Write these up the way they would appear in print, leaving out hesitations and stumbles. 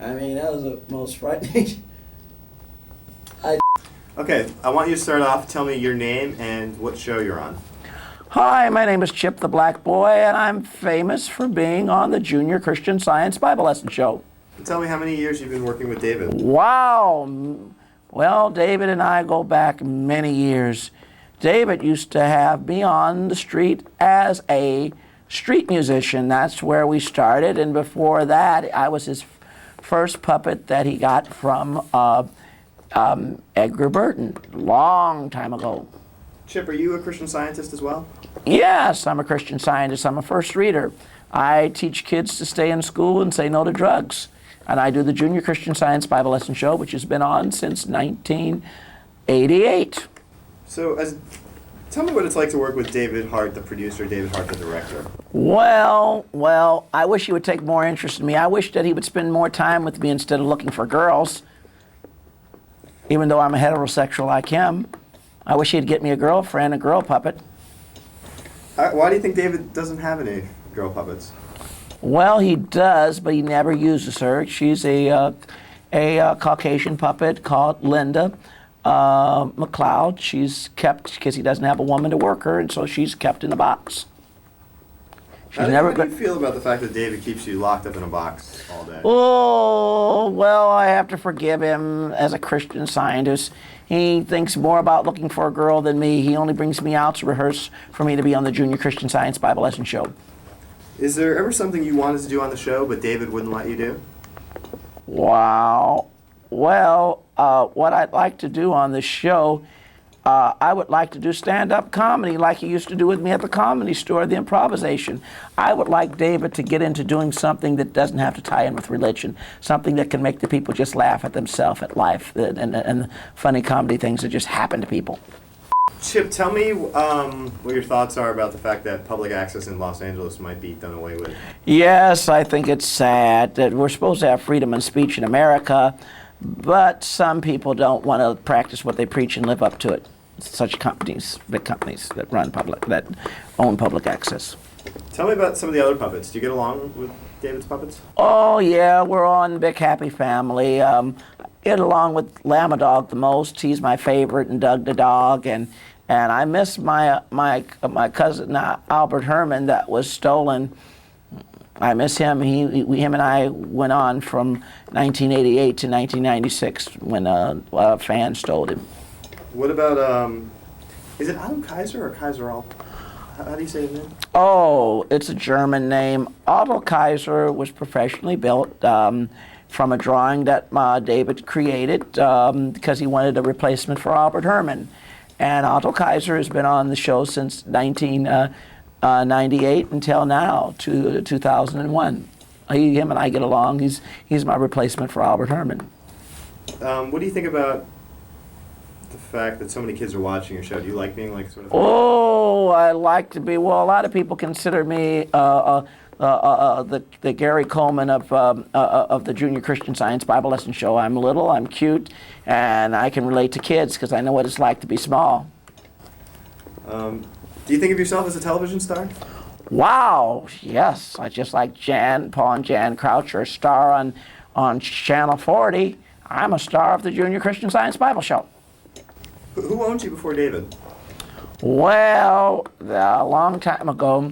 I mean, that was the most frightening. Okay, I want you to start off. Tell me your name and what show you're on. Hi, my name is Chip the Black Boy, and I'm famous for being on the Junior Christian Science Bible Lesson Show. Tell me how many years you've been working with David. Wow. Well, David and I go back many years. David used to have me on the street as a street musician. That's where we started, and before that, I was his first puppet that he got from Edgar Burton, long time ago. Chip, are you a Christian Scientist as well? Yes, I'm a Christian Scientist. I'm a first reader. I teach kids to stay in school and say no to drugs. And I do the Junior Christian Science Bible Lesson Show, which has been on since 1988. So, tell me what it's like to work with David Hart, the producer, David Hart, the director. Well, I wish he would take more interest in me. I wish that he would spend more time with me instead of looking for girls, even though I'm a heterosexual like him. I wish he'd get me a girlfriend, a girl puppet. Why do you think David doesn't have any girl puppets? Well, he does, but he never uses her. She's a Caucasian puppet called Linda McLeod. She's kept because he doesn't have a woman to work her, and so she's kept in a box. How do you feel about the fact that David keeps you locked up in a box all day? Oh, well, I have to forgive him as a Christian Scientist. He thinks more about looking for a girl than me. He only brings me out to rehearse for me to be on the Junior Christian Science Bible Lesson Show. Is there ever something you wanted to do on the show, but David wouldn't let you do? Wow. Well, what I'd like to do on the show, I would like to do stand-up comedy like he used to do with me at the Comedy Store, the improvisation. I would like David to get into doing something that doesn't have to tie in with religion, something that can make the people just laugh at themselves, at life, and funny comedy things that just happen to people. Chip, tell me what your thoughts are about the fact that public access in Los Angeles might be done away with. Yes, I think it's sad that we're supposed to have freedom of speech in America, but some people don't want to practice what they preach and live up to it. Such companies, big companies that own public access. Tell me about some of the other puppets. Do you get along with David's puppets? Oh yeah, we're all in the big happy family. Get along with Llama Dog the most. He's my favorite, and Doug the dog, and I miss my cousin Albert Herman that was stolen. I miss him. Him and I went on from 1988 to 1996 when a fan stole him. What about, is it Adam Kaiser or Kaiserall? How do you say his name? Oh, it's a German name. Otto Kaiser was professionally built from a drawing that David created because he wanted a replacement for Albert Herman. And Otto Kaiser has been on the show since 1998 until now, to 2001. Him and I get along. He's my replacement for Albert Herman. What do you think about the fact that so many kids are watching your show? Do you like being like sort of... Oh, I like to be. Well, a lot of people consider me the Gary Coleman of the Junior Christian Science Bible Lesson Show. I'm little, I'm cute, and I can relate to kids because I know what it's like to be small. Do you think of yourself as a television star? Wow, yes. I just like Paul and Jan Croucher, star on Channel 40. I'm a star of the Junior Christian Science Bible Show. Who owned you before David? Well, a long time ago,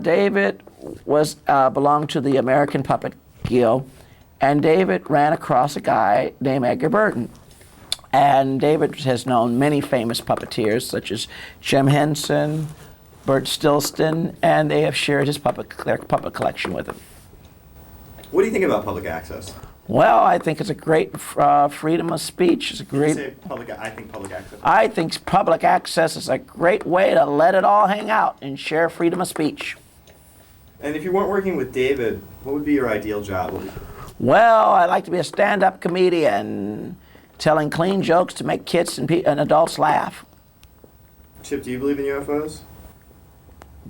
David belonged to the American Puppet Guild, and David ran across a guy named Edgar Burton. And David has known many famous puppeteers, such as Jim Henson, Bert Stilston, and they have shared his puppet collection with him. What do you think about public access? Well, I think it's a great freedom of speech. It's a great. You say I think public access. I think public access is a great way to let it all hang out and share freedom of speech. And if you weren't working with David, what would be your ideal job? Well, I'd like to be a stand-up comedian, telling clean jokes to make kids and adults laugh. Chip, do you believe in UFOs?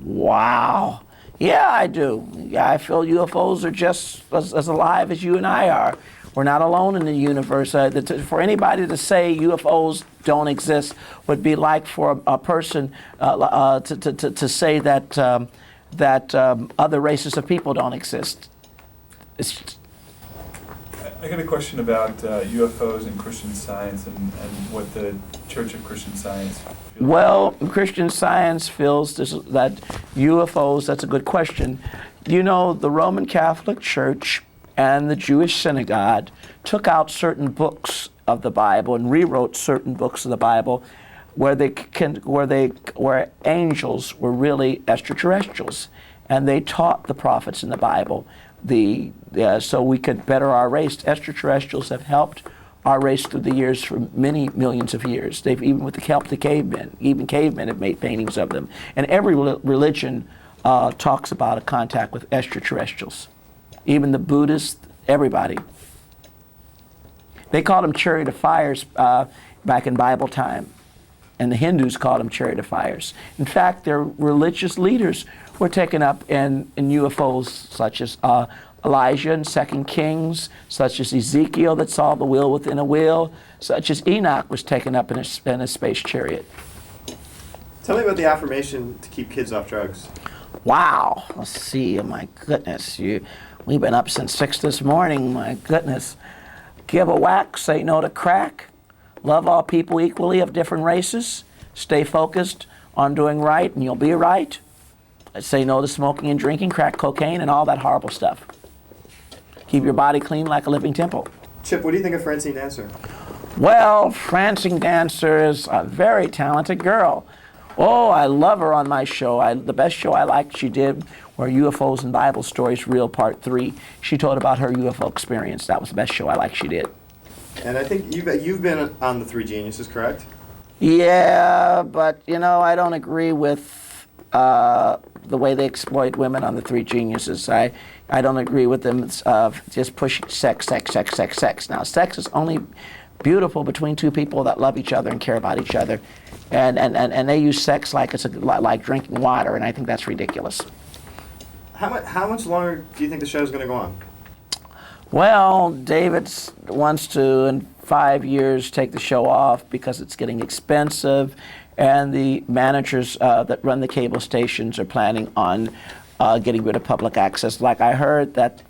Wow. Yeah, I do. Yeah, I feel UFOs are just as alive as you and I are. We're not alone in the universe. For anybody to say UFOs don't exist would be like for a person to say that other races of people don't exist. I got a question about UFOs and Christian Science and what the Church of Christian Science feels. Well, Christian Science feels that UFOs, that's a good question. You know, the Roman Catholic Church and the Jewish Synagogue took out certain books of the Bible and rewrote certain books of the Bible where angels were really extraterrestrials, and they taught the prophets in the Bible so we could better our race. Extraterrestrials have helped our race through the years for many millions of years. They've even with the help of the cavemen, even cavemen have made paintings of them. And every religion talks about a contact with extraterrestrials. Even the Buddhists, everybody. They called them chariot of fires back in Bible time. And the Hindus called them chariot of fires. In fact, their religious leaders were taken up in UFOs, such as Elijah in 2 Kings, such as Ezekiel that saw the wheel within a wheel, such as Enoch was taken up in a space chariot. Tell me about the affirmation to keep kids off drugs. Wow. Let's see. Oh, my goodness. We've been up since 6 this morning. My goodness. Give a whack. Say no to crack. Love all people equally of different races. Stay focused on doing right, and you'll be right. Say no to smoking and drinking, crack cocaine, and all that horrible stuff. Keep your body clean like a living temple. Chip, what do you think of Francine Dancer? Well, Francine Dancer is a very talented girl. Oh, I love her on my show. The best show I liked she did were UFOs and Bible Stories, Real Part 3. She told about her UFO experience. That was the best show I liked she did. And I think you've been on the Three Geniuses, correct? Yeah, but you know, I don't agree with the way they exploit women on the Three Geniuses. I don't agree with them just pushing sex. Now, sex is only beautiful between two people that love each other and care about each other, and they use sex like it's like drinking water, and I think that's ridiculous. How much longer do you think the show's going to go on? Well, David wants to, in 5 years, take the show off because it's getting expensive, and the managers that run the cable stations are planning on getting rid of public access. Like I heard that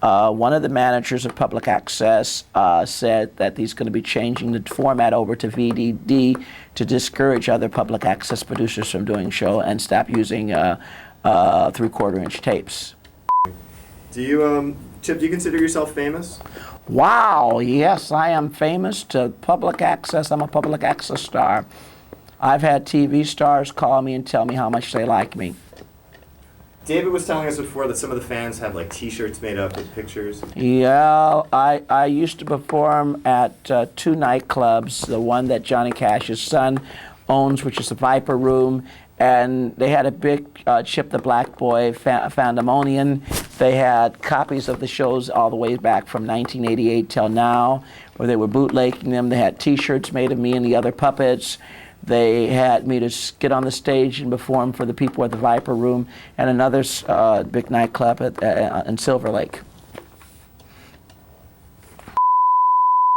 one of the managers of public access said that he's going to be changing the format over to VDD to discourage other public access producers from doing show and stop using 3/4-inch tapes. Chip, do you consider yourself famous? Wow, yes, I am famous to public access. I'm a public access star. I've had TV stars call me and tell me how much they like me. David was telling us before that some of the fans have like T-shirts made up with pictures. Yeah, I used to perform at 2 nightclubs, the one that Johnny Cash's son owns, which is the Viper Room, and they had a big Chip the Black Boy Fandemonium. They had copies of the shows all the way back from 1988 till now, where they were bootlegging them. They had T-shirts made of me and the other puppets. They had me to get on the stage and perform for the people at the Viper Room and another big nightclub in Silver Lake.